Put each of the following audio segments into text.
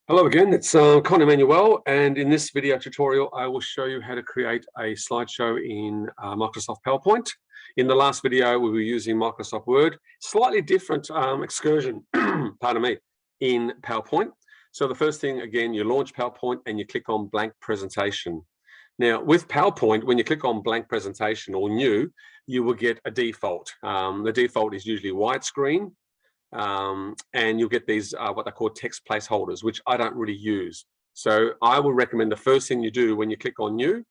Hello again, it's Conor Manuel, and in this video tutorial I will show you how to create a slideshow in Microsoft PowerPoint. In the last video we were using Microsoft Word, slightly different excursion, pardon me, in PowerPoint. So the first thing, again, you launch PowerPoint and you click on blank presentation. Now with PowerPoint, when you click on blank presentation or new, you will get a default. The default is usually widescreen. And you'll get these what they call text placeholders, which I don't really use. So I will recommend the first thing you do when you click on new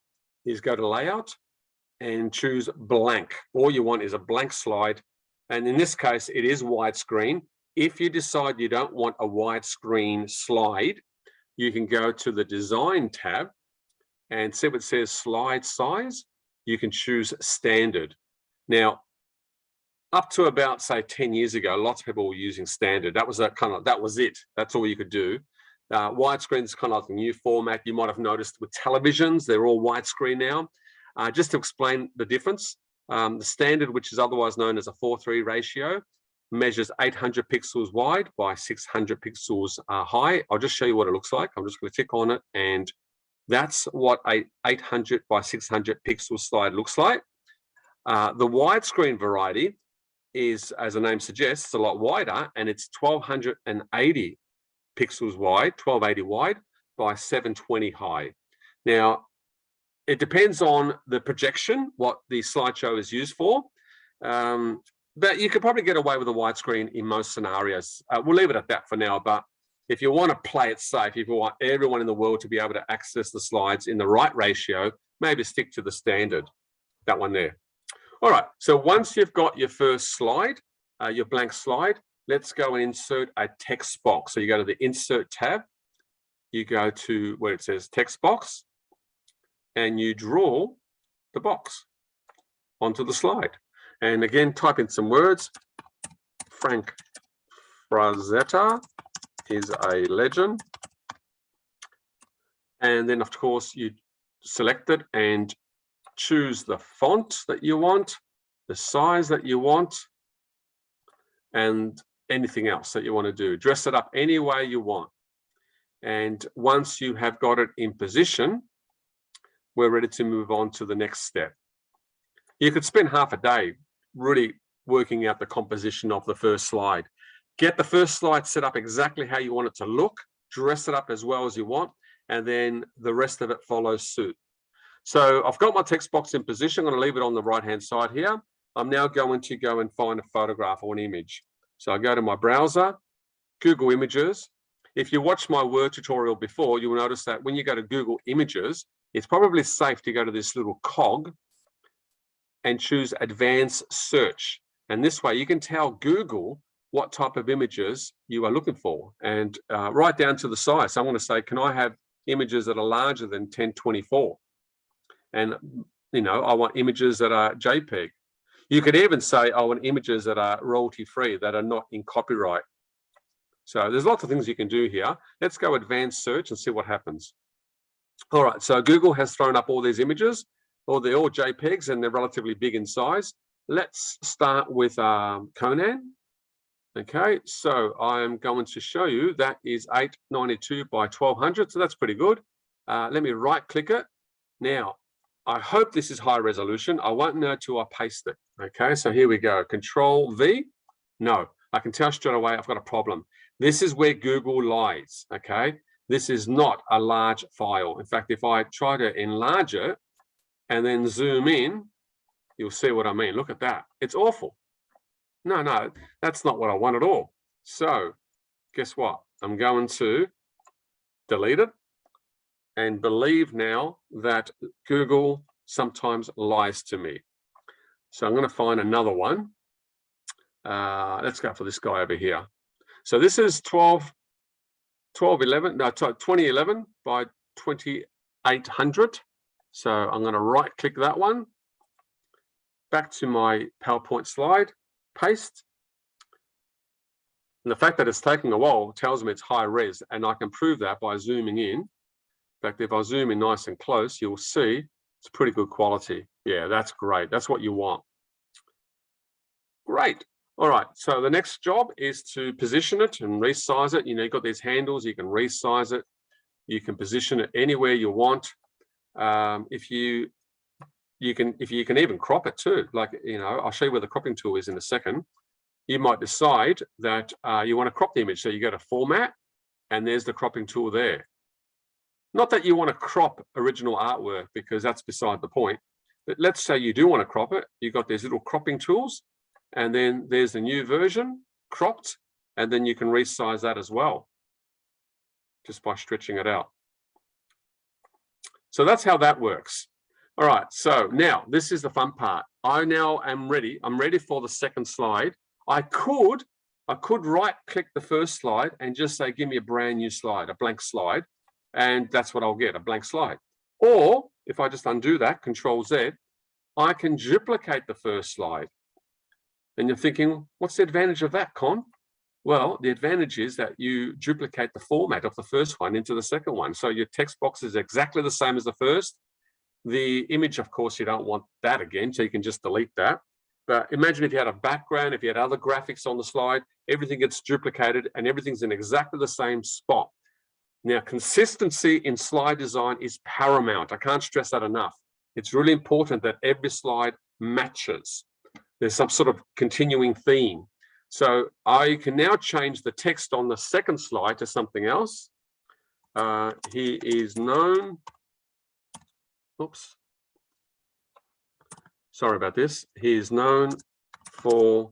is go to layout and choose blank. All you want is a blank slide. And in this case, it is widescreen. If you decide you don't want a widescreen slide, you can go to the design tab and see what it says slide size. You can choose standard. Now, up to about, say, 10 years ago, lots of people were using standard. That was that was it. That's all you could do. Widescreen is kind of like the new format. You might have noticed with televisions, they're all widescreen now. Just to explain the difference, the standard, which is otherwise known as a 4:3 ratio, measures 800 pixels wide by 600 pixels high. I'll just show you what it looks like. I'm just going to click on it, and that's what a 800 by 600 pixel slide looks like. The widescreen variety is, as the name suggests, a lot wider, and it's 1280 pixels wide, 1280 wide by 720 high. Now, it depends on the projection, what the slideshow is used for, but you could probably get away with a widescreen in most scenarios. We'll leave it at that for now, but if you want to play it safe, if you want everyone in the world to be able to access the slides in the right ratio, maybe stick to the standard, that one there. All right, so once you've got your first slide, your blank slide, let's go and insert a text box. So you go to the Insert tab, you go to where it says Text Box, and you draw the box onto the slide. And again, type in some words. Frank Frazetta is a legend. And then, of course, you select it and choose the font that you want, the size that you want, and anything else that you want to do. Dress it up any way you want. And once you have got it in position, we're ready to move on to the next step. You could spend half a day really working out the composition of the first slide. Get the first slide set up exactly how you want it to look, dress it up as well as you want, and then the rest of it follows suit. So I've got my text box in position. I'm going to leave it on the right-hand side here. I'm now going to go and find a photograph or an image. So I go to my browser, Google Images. If you watched my Word tutorial before, you will notice that when you go to Google Images, it's probably safe to go to this little cog and choose Advanced Search. And this way you can tell Google what type of images you are looking for, and right down to the size. So I'm going to say, can I have images that are larger than 1024? And, you know, I want images that are JPEG. You could even say, I want images that are royalty-free, that are not in copyright. So there's lots of things you can do here. Let's go Advanced Search and see what happens. All right, so Google has thrown up all these images, or they're all JPEGs, and they're relatively big in size. Let's start with Conan. Okay, so I'm going to show you that is 892 by 1200, so that's pretty good. Let me right-click it. Now, I hope this is high resolution. I won't know till I paste it. Okay, so here we go. Control V. No, I can tell straight away I've got a problem. This is where Google lies. Okay, this is not a large file. In fact, if I try to enlarge it and then zoom in, you'll see what I mean. Look at that. It's awful. No, that's not what I want at all. So guess what? I'm going to delete it. And believe now that Google sometimes lies to me. So I'm going to find another one. Let's go for this guy over here. So this is 2011 by 2800. So I'm going to right click that one. Back to my PowerPoint slide, paste. And the fact that it's taking a while tells me it's high res, and I can prove that by zooming in. In fact, if I zoom in nice and close, you'll see it's pretty good quality. Yeah, that's great. That's what you want. Great. All right, so the next job is to position it and resize it. You know, you've got these handles, you can resize it. You can position it anywhere you want. If you can even crop it too. Like, you know, I'll show you where the cropping tool is in a second. You might decide that you want to crop the image. So you go to Format, and there's the cropping tool there. Not that you want to crop original artwork, because that's beside the point. But let's say you do want to crop it. You've got these little cropping tools, and then there's the new version, cropped, and then you can resize that as well, just by stretching it out. So that's how that works. All right, so now this is the fun part. I now am ready. I'm ready for the second slide. I could right click the first slide and just say, give me a brand new slide, a blank slide. And that's what I'll get, a blank slide. Or if I just undo that, Control Z, I can duplicate the first slide. And you're thinking, what's the advantage of that, Con? Well, the advantage is that you duplicate the format of the first one into the second one. So your text box is exactly the same as the first. The image, of course, you don't want that again, so you can just delete that. But imagine if you had a background, if you had other graphics on the slide, everything gets duplicated and everything's in exactly the same spot. Now, consistency in slide design is paramount. I can't stress that enough. It's really important that every slide matches. There's some sort of continuing theme. So I can now change the text on the second slide to something else. He is known, oops, sorry about this. He is known for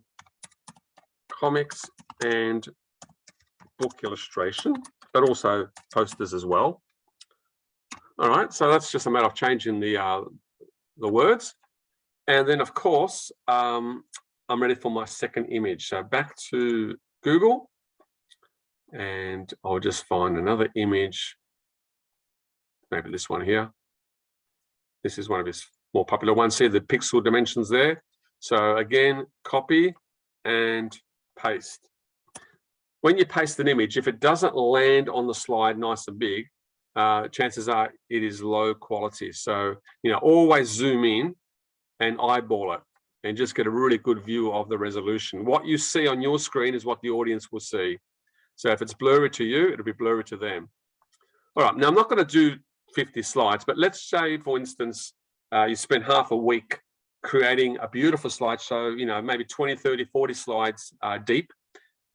comics and book illustration, but also posters as well. All right, so that's just a matter of changing the words. And then, of course, I'm ready for my second image. So back to Google, and I'll just find another image, maybe this one here. This is one of his more popular ones. See the pixel dimensions there. So again, copy and paste. When you paste an image, if it doesn't land on the slide nice and big, chances are it is low quality. So, you know, always zoom in and eyeball it and just get a really good view of the resolution. What you see on your screen is what the audience will see. So if it's blurry to you, it'll be blurry to them. All right, now I'm not going to do 50 slides, but let's say, for instance, you spend half a week creating a beautiful slideshow, you know, maybe 20, 30, 40 slides deep.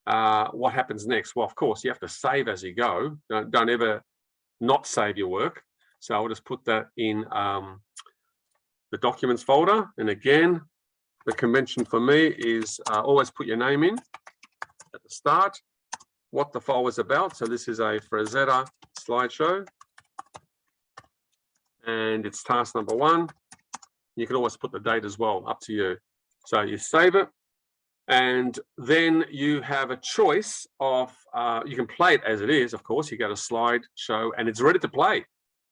What happens next? Well, of course, you have to save as you go. Don't ever not save your work. So I'll just put that in the documents folder. And again, the convention for me is always put your name in at the start, what the file was about. So this is a Frazetta slideshow, and it's task number 1. You can always put the date as well, up to you. So you save it, and then you have a choice of, you can play it as it is, of course. You go to slideshow and it's ready to play.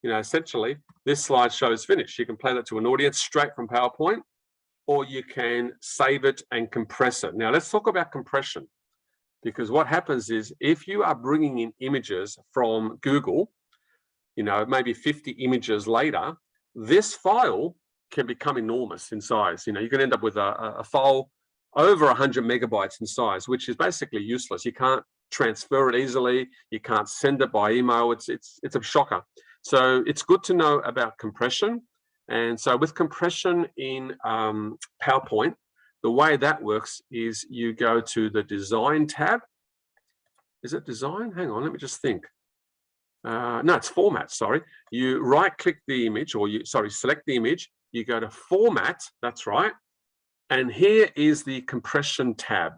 You know, essentially, this slideshow is finished. You can play that to an audience straight from PowerPoint, or you can save it and compress it. Now, let's talk about compression, because what happens is if you are bringing in images from Google, you know, maybe 50 images later, this file can become enormous in size. You know, you can end up with a file over 100 megabytes in size, which is basically useless. You can't transfer it easily. You can't send it by email. It's a shocker. So it's good to know about compression. And so with compression in PowerPoint, the way that works is you go to the Design tab. Is it Design? Hang on, let me just think. No, it's Format, sorry. You right-click the image, or select the image. You go to Format, that's right. And here is the Compression tab.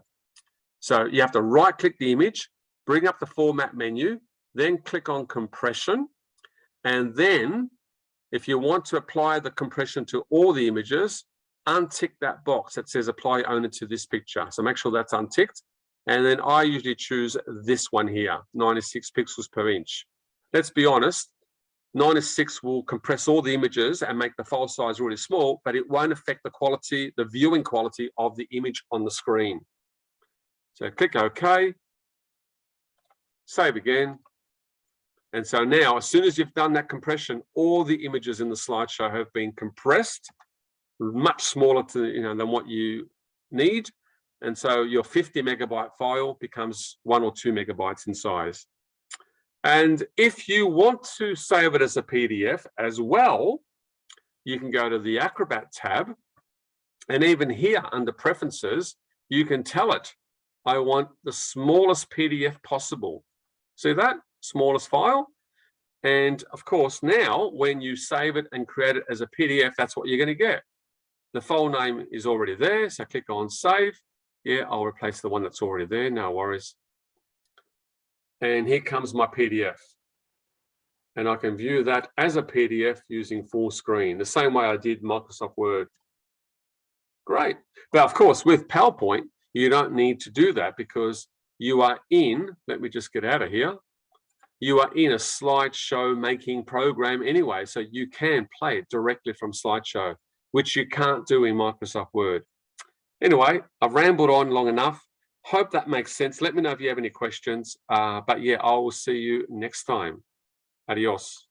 So you have to right-click the image, bring up the Format menu, then click on Compression. And then, if you want to apply the compression to all the images, untick that box that says apply only to this picture. So make sure that's unticked. And then I usually choose this one here, 96 pixels per inch. Let's be honest, 96 will compress all the images and make the file size really small, but it won't affect the quality, the viewing quality of the image on the screen. So click OK, save again. And so now, as soon as you've done that compression, all the images in the slideshow have been compressed, much smaller than what you need. And so your 50 megabyte file becomes 1 or 2 megabytes in size. And if you want to save it as a PDF as well, you can go to the Acrobat tab. And even here under Preferences, you can tell it, I want the smallest PDF possible. See that? Smallest file. And of course, now when you save it and create it as a PDF, that's what you're going to get. The file name is already there. So click on Save. Yeah, I'll replace the one that's already there. No worries. And here comes my PDF. And I can view that as a PDF using full screen, the same way I did Microsoft Word. Great. But of course, with PowerPoint, you don't need to do that because you are in, let me just get out of here. You are in a slideshow making program anyway, so you can play it directly from slideshow, which you can't do in Microsoft Word. Anyway, I've rambled on long enough. Hope that makes sense. Let me know if you have any questions. But yeah, I will see you next time. Adios.